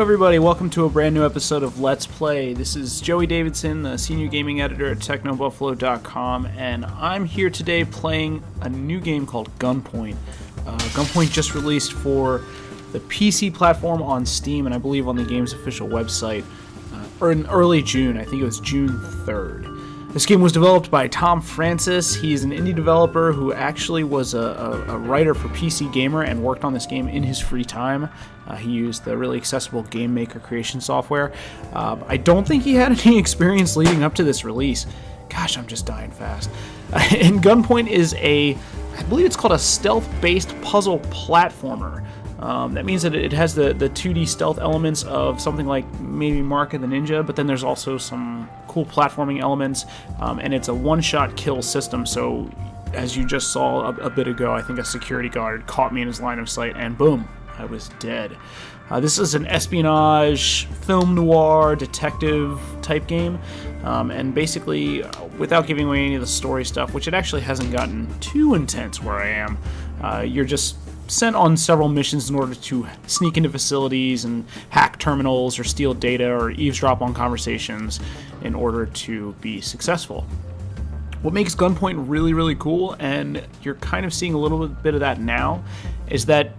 everybody, welcome to a brand new episode of Let's Play. This is Joey Davidson, the senior gaming editor at TechnoBuffalo.com, and I'm here today playing a new game called Gunpoint. Gunpoint just released for the PC platform on Steam, and I believe on the game's official website, or in early June. I think it was June 3rd. This game was developed by Tom Francis. He's an indie developer who actually was a writer for PC Gamer and worked on this game in his free time. He used the really accessible Game Maker creation software. I don't think he had any experience leading up to this release. Gosh, I'm just dying fast. And Gunpoint is I believe it's called a stealth-based puzzle platformer. That means that it has the 2D stealth elements of something like maybe Mark of the Ninja, but then there's also some cool platforming elements, and it's a one-shot kill system. So, as you just saw a bit ago, I think a security guard caught me in his line of sight, and boom, I was dead. This is an espionage, film noir, detective type game, and basically, without giving away any of the story stuff, which it actually hasn't gotten too intense where I am, you're just sent on several missions in order to sneak into facilities and hack terminals or steal data or eavesdrop on conversations in order to be successful. What makes Gunpoint really, really cool, and you're kind of seeing a little bit of that now, is that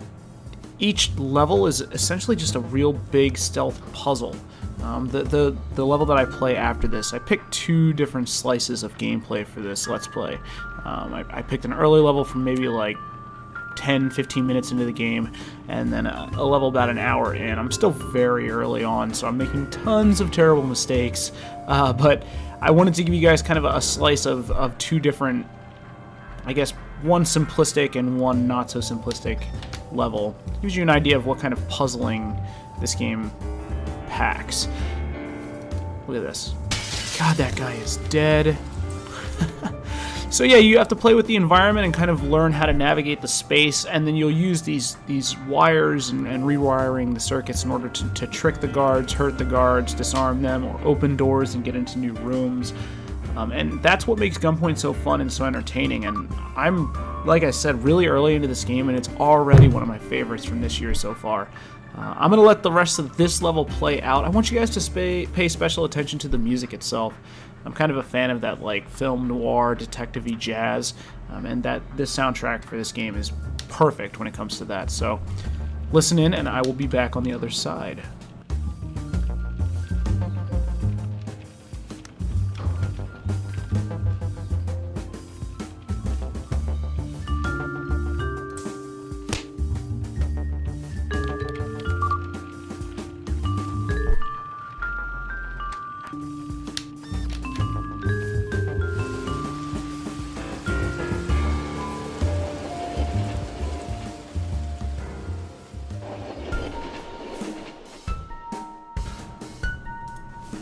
each level is essentially just a real big stealth puzzle. The level that I play after this, I picked two different slices of gameplay for this Let's Play. I picked an early level from maybe like 10-15 minutes into the game, and then a level about an hour in. I'm still very early on, so I'm making tons of terrible mistakes, but I wanted to give you guys kind of a slice of two different, I guess, one simplistic and one not so simplistic level. Gives you an idea of what kind of puzzling this game packs. Look at this. God, that guy is dead. So yeah, you have to play with the environment and kind of learn how to navigate the space, and then you'll use these wires and rewiring the circuits in order to trick the guards, hurt the guards, disarm them, or open doors and get into new rooms. And that's what makes Gunpoint so fun and so entertaining, and I'm, like I said, really early into this game, and it's already one of my favorites from this year so far. I'm going to let the rest of this level play out. I want you guys to pay special attention to the music itself. I'm kind of a fan of that like film noir, detective-y jazz, and that this soundtrack for this game is perfect when it comes to that. So listen in, and I will be back on the other side.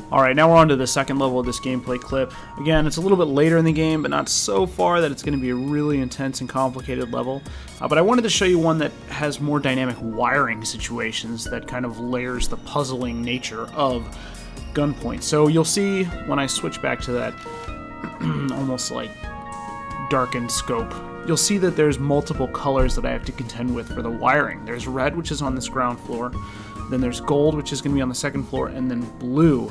Alright, now we're on to the second level of this gameplay clip. Again, it's a little bit later in the game, but not so far that it's going to be a really intense and complicated level. But I wanted to show you one that has more dynamic wiring situations that kind of layers the puzzling nature of Gunpoint. So you'll see when I switch back to that almost like darkened scope, you'll see that there's multiple colors that I have to contend with for the wiring. There's red, which is on this ground floor. Then there's gold, which is going to be on the second floor, and then blue.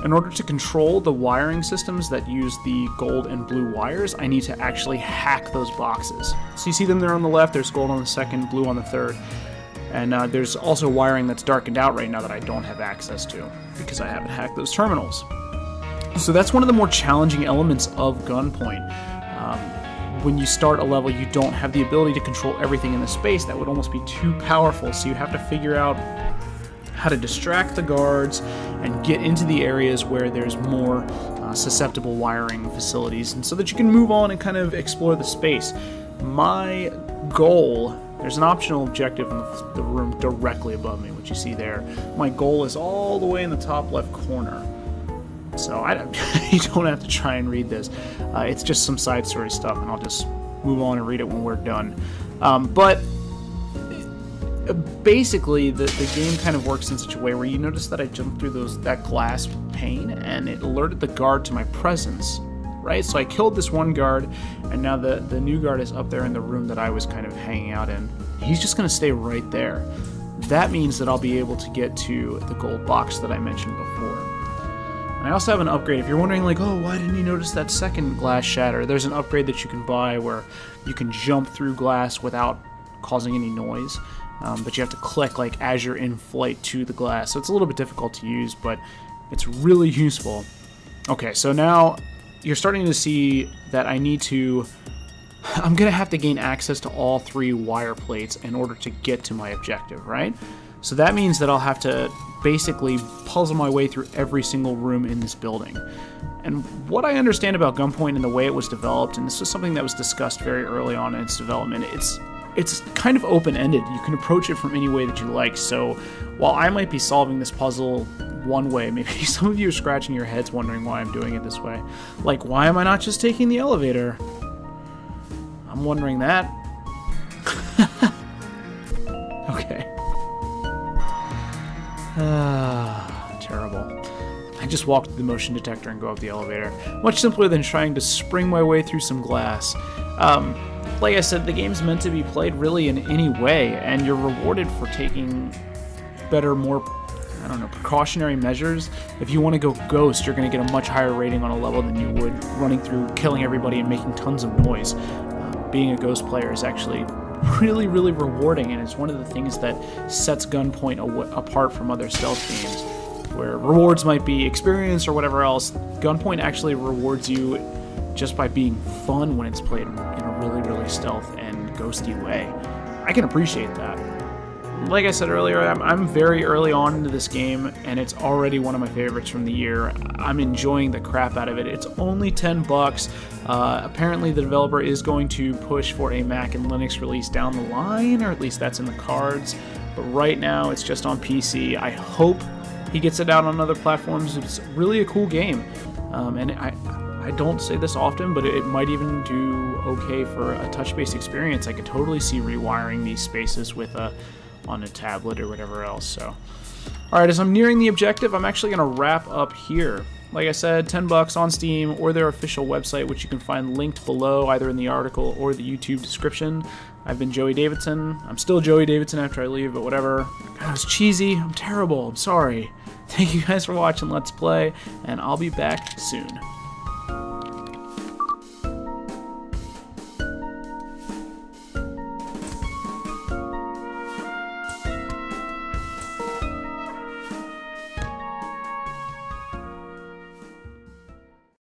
In order to control the wiring systems that use the gold and blue wires, I need to actually hack those boxes. So you see them there on the left, there's gold on the second, blue on the third. And there's also wiring that's darkened out right now that I don't have access to, because I haven't hacked those terminals. So that's one of the more challenging elements of Gunpoint. When you start a level, you don't have the ability to control everything in the space. That would almost be too powerful, so you have to figure out how to distract the guards and get into the areas where there's more susceptible wiring facilities, and so that you can move on and kind of explore the space. My goal, there's an optional objective in the room directly above me, which you see there. My goal is all the way in the top left corner. So you don't have to try and read this. It's just some side story stuff, and I'll just move on and read it when we're done. But basically, the game kind of works in such a way where you notice that I jumped through that glass pane, and it alerted the guard to my presence, right? So I killed this one guard, and now the new guard is up there in the room that I was kind of hanging out in. He's just going to stay right there. that means that I'll be able to get to the gold box that I mentioned before. And I also have an upgrade. If you're wondering, like, oh, why didn't you notice that second glass shatter? There's an upgrade that you can buy where you can jump through glass without causing any noise. But you have to click like as you're in flight to the glass. So it's a little bit difficult to use, but it's really useful. Okay, so now you're starting to see that I'm going to have to gain access to all 3 wire plates in order to get to my objective, right? So that means that I'll have to basically puzzle my way through every single room in this building. And what I understand about Gunpoint and the way it was developed, and this was something that was discussed very early on in its development, it's kind of open-ended. You can approach it from any way that you like. So while I might be solving this puzzle one way, maybe some of you are scratching your heads wondering why I'm doing it this way. Like, why am I not just taking the elevator? I'm wondering that. Okay. Terrible. I just walk through the motion detector and go up the elevator. Much simpler than trying to spring my way through some glass. Like I said, the game's meant to be played really in any way, and you're rewarded for taking better, more, precautionary measures. If you want to go ghost, you're going to get a much higher rating on a level than you would running through, killing everybody, and making tons of noise. Being a ghost player is actually really, really rewarding, and it's one of the things that sets Gunpoint apart from other stealth games, where rewards might be experience or whatever else. Gunpoint actually rewards you just by being fun when it's played in a really, really stealth and ghosty way. I can appreciate that. Like I said earlier, I'm very early on into this game, and it's already one of my favorites from the year. I'm enjoying the crap out of it. It's only $10. Apparently the developer is going to push for a Mac and Linux release down the line, or at least that's in the cards. But right now it's just on PC. I hope he gets it out on other platforms. It's really a cool game. And I don't say this often, but it might even do okay for a touch-based experience. I could totally see rewiring these spaces on a tablet or whatever else. So, alright, as I'm nearing the objective, I'm actually going to wrap up here. Like I said, $10 on Steam or their official website, which you can find linked below, either in the article or the YouTube description. I've been Joey Davidson. I'm still Joey Davidson after I leave, but whatever. God, it was cheesy. I'm terrible. I'm sorry. Thank you guys for watching Let's Play, and I'll be back soon.